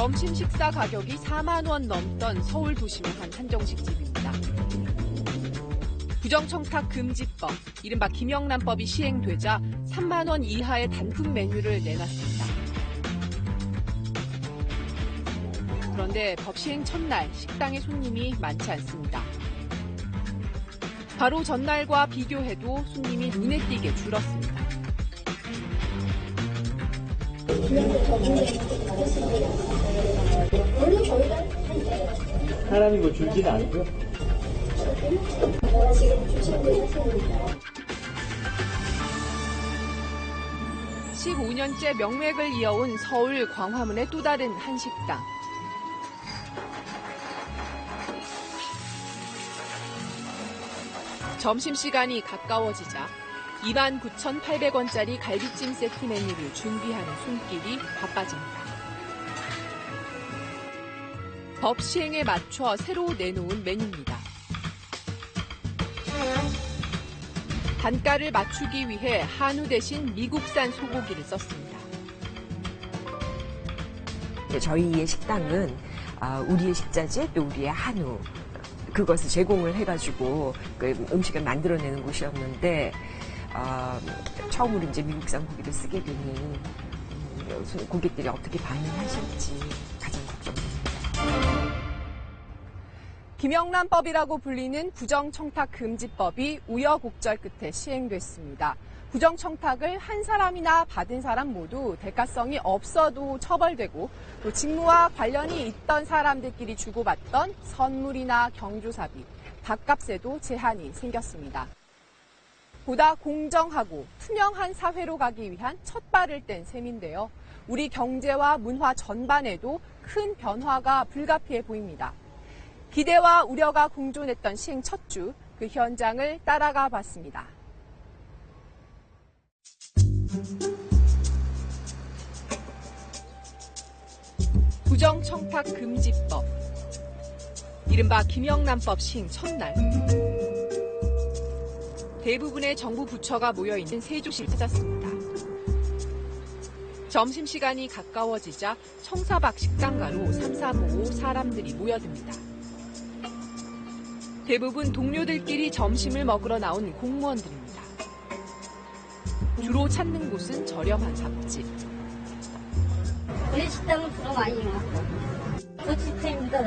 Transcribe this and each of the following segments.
점심 식사 가격이 4만 원 넘던 서울 도심의 한 한정식집입니다. 부정청탁 금지법, 이른바 김영란법이 시행되자 3만 원 이하의 단품 메뉴를 내놨습니다. 그런데 법 시행 첫날 식당에 손님이 많지 않습니다. 바로 전날과 비교해도 손님이 눈에 띄게 줄었습니다. 사람이 뭐 줄지는 않죠? 15년째 명맥을 이어온 서울 광화문의 또 다른 한식당. 점심시간이 가까워지자 29,800원짜리 갈비찜 세트 메뉴를 준비하는 손길이 바빠집니다. 법 시행에 맞춰 새로 내놓은 메뉴입니다. 단가를 맞추기 위해 한우 대신 미국산 소고기를 썼습니다. 저희의 식당은 우리의 식자재 또 우리의 한우 그것을 제공을 해가지고 그 음식을 만들어내는 곳이었는데 처음으로 이제 미국산 고기를 쓰게 되니 고객들이 어떻게 반응하실지 가장 걱정됩니다. 김영란법이라고 불리는 부정청탁금지법이 우여곡절 끝에 시행됐습니다. 부정청탁을 한 사람이나 받은 사람 모두 대가성이 없어도 처벌되고 또 직무와 관련이 있던 사람들끼리 주고받던 선물이나 경조사비, 밥값에도 제한이 생겼습니다. 보다 공정하고 투명한 사회로 가기 위한 첫 발을 뗀 셈인데요. 우리 경제와 문화 전반에도 큰 변화가 불가피해 보입니다. 기대와 우려가 공존했던 시행 첫 주, 그 현장을 따라가 봤습니다. 부정청탁금지법, 이른바 김영란법 시행 첫날. 대부분의 정부 부처가 모여있는 세종시를 찾았습니다. 점심시간이 가까워지자 청사박 식당가로 삼삼오오 사람들이 모여듭니다. 대부분 동료들끼리 점심을 먹으러 나온 공무원들입니다. 주로 찾는 곳은 저렴한 밥집. 우리 식당은 주로 많이 이용하고 고치입니다.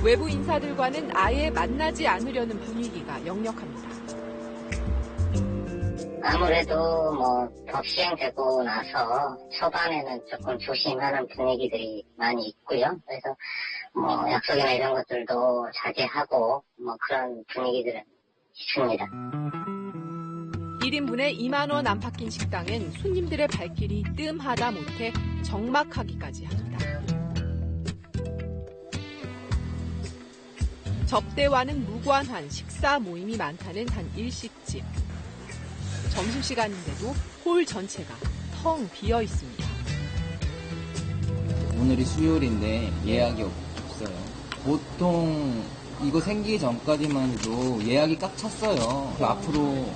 외부 인사들과는 아예 만나지 않으려는 분위기가 역력합니다. 아무래도 법 시행되고 나서 초반에는 조금 조심하는 분위기들이 많이 있고요. 그래서 약속이나 이런 것들도 자제하고 그런 분위기들은 있습니다. 1인분에 2만 원 안팎인 식당엔 손님들의 발길이 뜸하다 못해 적막하기까지 합니다. 접대와는 무관한 식사 모임이 많다는 한 일식집. 점심시간인데도 홀 전체가 텅 비어 있습니다. 오늘이 수요일인데 예약이 없어요. 보통 이거 생기기 전까지만 해도 예약이 꽉 찼어요. 앞으로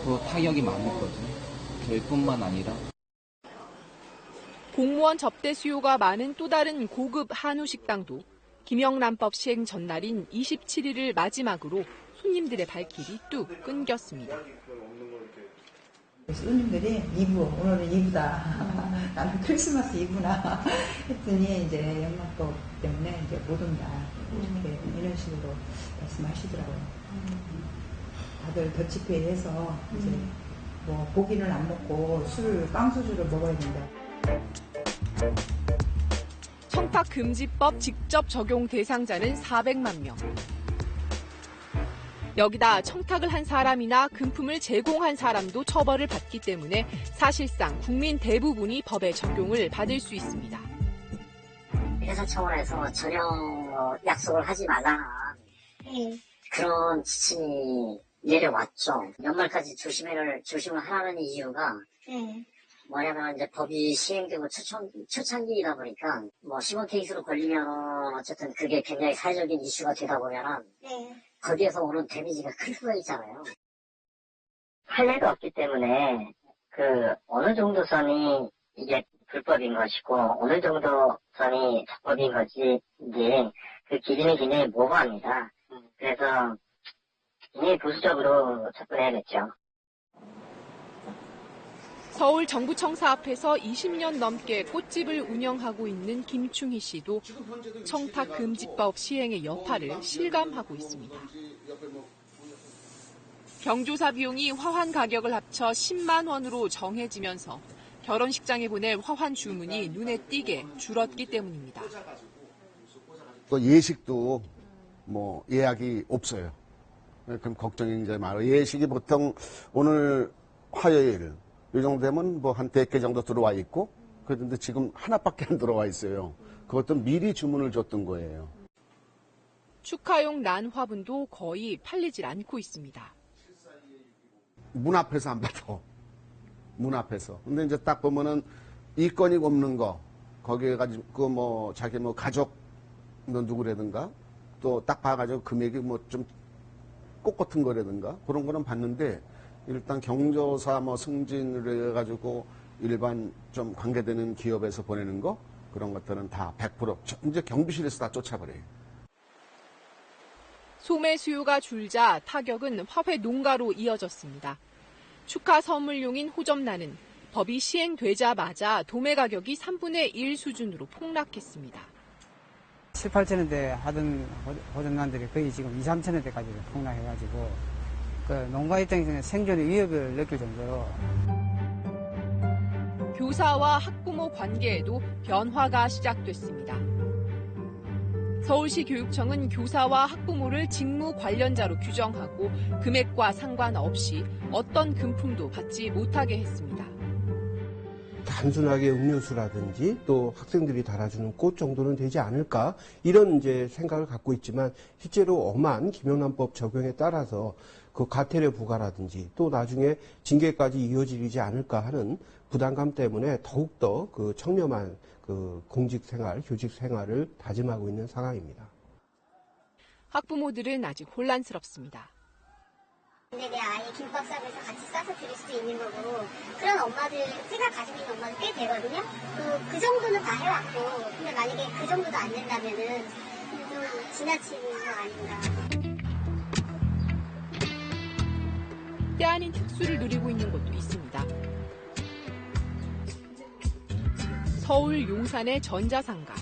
더 타격이 많거든요. 저희뿐만 아니라. 공무원 접대 수요가 많은 또 다른 고급 한우 식당도 김영란법 시행 전날인 27일을 마지막으로 손님들의 발길이 뚝 끊겼습니다. 손님들이 오늘은 2부다. 나는 크리스마스 2부나 했더니 이제 연말법 때문에 이제 못 온다. 이런 식으로 말씀하시더라고요. 다들 더치페이해서 이제 고기는 안 먹고 깡소주를 먹어야 된다. 청탁금지법 직접 적용 대상자는 400만 명. 여기다 청탁을 한 사람이나 금품을 제공한 사람도 처벌을 받기 때문에 사실상 국민 대부분이 법의 적용을 받을 수 있습니다. 회사 차원에서 전혀 약속을 하지 말라. 그런 지침이 내려왔죠. 연말까지 조심을 하라는 이유가 뭐냐면 이제 법이 시행되고 초창기이다 보니까 시범 케이스로 걸리면 어쨌든 그게 굉장히 사회적인 이슈가 되다 보면은 거기에서 오는 데미지가 클 수가 있잖아요. 판례가 없기 때문에 어느 정도 선이 이게 불법인 것이고 어느 정도 선이 적법인 것인지 그 기준이 굉장히 모호합니다. 그래서 굉장히 보수적으로 접근해야겠죠. 서울 정부청사 앞에서 20년 넘게 꽃집을 운영하고 있는 김충희 씨도 청탁금지법 시행의 여파를 실감하고 있습니다. 경조사 비용이 화환 가격을 합쳐 10만 원으로 정해지면서 결혼식장에 보낼 화환 주문이 눈에 띄게 줄었기 때문입니다. 또 예식도 뭐 예약이 없어요. 그럼 걱정이 이제 많아요. 예식이 보통 오늘 화요일 이 정도 되면 뭐 한 100개 정도 들어와 있고, 그런데 지금 하나밖에 안 들어와 있어요. 그것도 미리 주문을 줬던 거예요. 축하용 난 화분도 거의 팔리질 않고 있습니다. 문 앞에서 안 받아. 문 앞에서. 근데 이제 딱 보면은 이건이 없는 거, 거기에 가지고 그 뭐 자기 뭐 가족 너 누구라든가 또 딱 봐가지고 금액이 뭐 좀 꽃 같은 거라든가 그런 거는 봤는데, 일단 경조사 뭐 승진을 해가지고 일반 좀 관계되는 기업에서 보내는 거 그런 것들은 다 100% 이제 경비실에서 다 쫓아버려요. 소매 수요가 줄자 타격은 화훼 농가로 이어졌습니다. 축하 선물용인 호접란은 법이 시행되자마자 도매 가격이 3분의 1 수준으로 폭락했습니다. 7, 8천원대 하던 호접란들이 거의 지금 2, 3천원대까지 폭락해가지고 그 농가 입장에서는 생존의 위협을 느낄 정도로. 교사와 학부모 관계에도 변화가 시작됐습니다. 서울시 교육청은 교사와 학부모를 직무 관련자로 규정하고 금액과 상관없이 어떤 금품도 받지 못하게 했습니다. 단순하게 음료수라든지 또 학생들이 달아주는 꽃 정도는 되지 않을까, 이런 이제 생각을 갖고 있지만, 실제로 엄한 김영란법 적용에 따라서 그 과태료 부과라든지 또 나중에 징계까지 이어지지 않을까 하는 부담감 때문에 더욱더 그 청렴한 그 공직 생활, 교직 생활을 다짐하고 있는 상황입니다. 학부모들은 아직 혼란스럽습니다. 근데 내 아이 김밥 싸면서 같이 싸서 드릴 수도 있는 거고, 그런 엄마들, 제가 가지고 있는 엄마들 꽤 되거든요. 그 정도는 다 해왔고, 근데 만약에 그 정도도 안 된다면은 좀 지나치는 거 아닌가. 때 아닌 특수를 누리고 있는 곳도 있습니다. 서울 용산의 전자상가.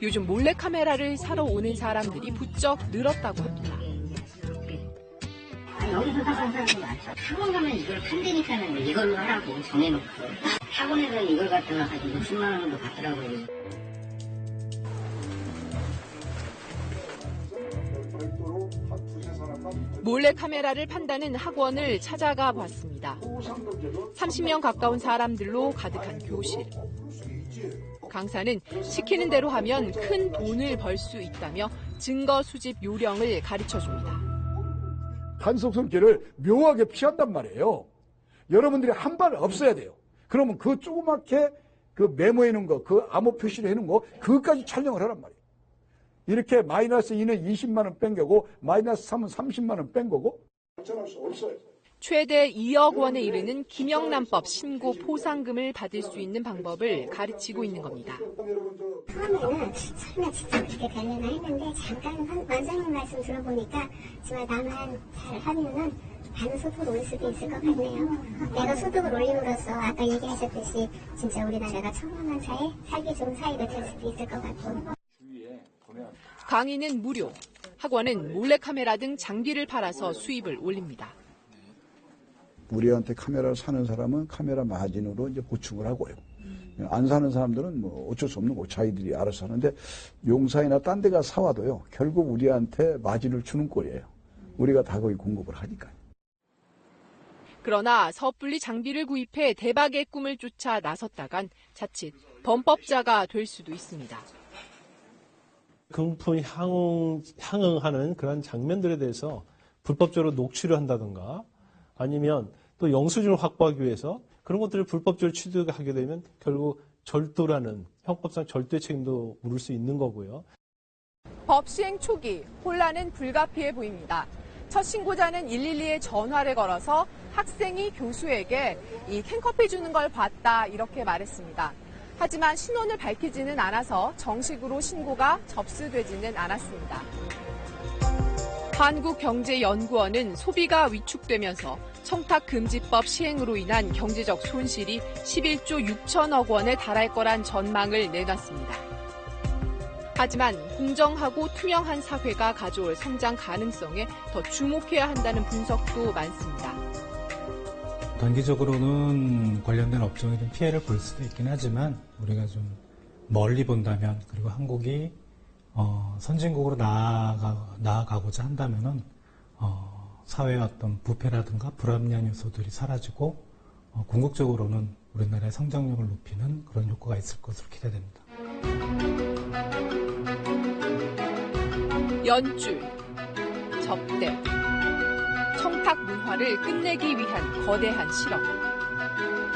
요즘 몰래카메라를 사러 오는 사람들이 부쩍 늘었다고 합니다. 여기서 사는 사람들이 많죠. 학원 가면 이걸 판다니까는 이걸로 하라고 정해놓고, 학원에서는 이걸 갖다가 한 60만 원 정도 받더라고요. 몰래카메라를 판다는 학원을 찾아가 봤습니다. 30명 가까운 사람들로 가득한 교실. 강사는 시키는 대로 하면 큰 돈을 벌 수 있다며 증거 수집 요령을 가르쳐줍니다. 단속 성질을 묘하게 피한단 말이에요. 여러분들이 한 발 없어야 돼요. 그러면 그 조그맣게 그 메모해 놓은 거, 그 암호 표시를 해 놓은 거, 그것까지 촬영을 하란 말이에요. 이렇게 마이너스 2는 20만 원 뺀 거고, 마이너스 3은 30만 원 뺀 거고. 결정할 수 없어요. 최대 2억 원에 이르는 김영란법 신고 포상금을 받을 수 있는 방법을 가르치고 있는 겁니다. 처음에는 설마 진짜 그렇게 되려나 했는데, 잠깐 원장님 말씀 들어보니까 정말 나만 잘 하면은 많은 소득을 올릴 수도 있을 것 같네요. 내가 소득을 올림으로써 아까 얘기하셨듯이 진짜 우리나라가 청렴한 사회, 살기 좋은 사회가 될 수도 있을 것 같고. 강의는 무료, 학원은 몰래카메라 등 장비를 팔아서 수입을 올립니다. 우리한테 카메라를 사는 사람은 카메라 마진으로 이제 보충을 하고요. 안 사는 사람들은 뭐 어쩔 수 없는 거 자기들이 알아서 하는데, 용사이나 딴 데가 사와도요, 결국 우리한테 마진을 주는 꼴이에요. 우리가 다 거기 공급을 하니까요. 그러나 섣불리 장비를 구입해 대박의 꿈을 쫓아 나섰다간 자칫 범법자가 될 수도 있습니다. 금품 향응하는 그런 장면들에 대해서 불법적으로 녹취를 한다든가, 아니면 또 영수증을 확보하기 위해서 그런 것들을 불법적으로 취득하게 되면 결국 절도라는 형법상 절도의 책임도 물을 수 있는 거고요. 법 시행 초기 혼란은 불가피해 보입니다. 첫 신고자는 112에 전화를 걸어서 학생이 교수에게 이 캔커피 주는 걸 봤다 이렇게 말했습니다. 하지만 신원을 밝히지는 않아서 정식으로 신고가 접수되지는 않았습니다. 한국경제연구원은 소비가 위축되면서 청탁금지법 시행으로 인한 경제적 손실이 11조 6천억 원에 달할 거란 전망을 내놨습니다. 하지만 공정하고 투명한 사회가 가져올 성장 가능성에 더 주목해야 한다는 분석도 많습니다. 단기적으로는 관련된 업종이 좀 피해를 볼 수도 있긴 하지만 우리가 좀 멀리 본다면 그리고 한국이 선진국으로 나아가고자 한다면은 사회의 어떤 부패라든가 불합리한 요소들이 사라지고 궁극적으로는 우리나라의 성장력을 높이는 그런 효과가 있을 것으로 기대됩니다. 연줄, 접대, 청탁 문화를 끝내기 위한 거대한 실험.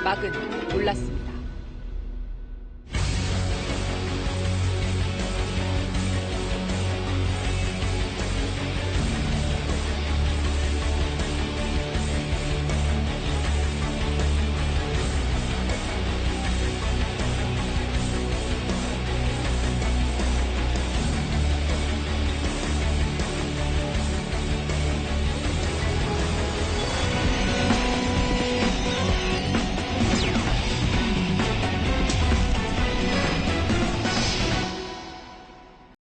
막은 몰랐습니다.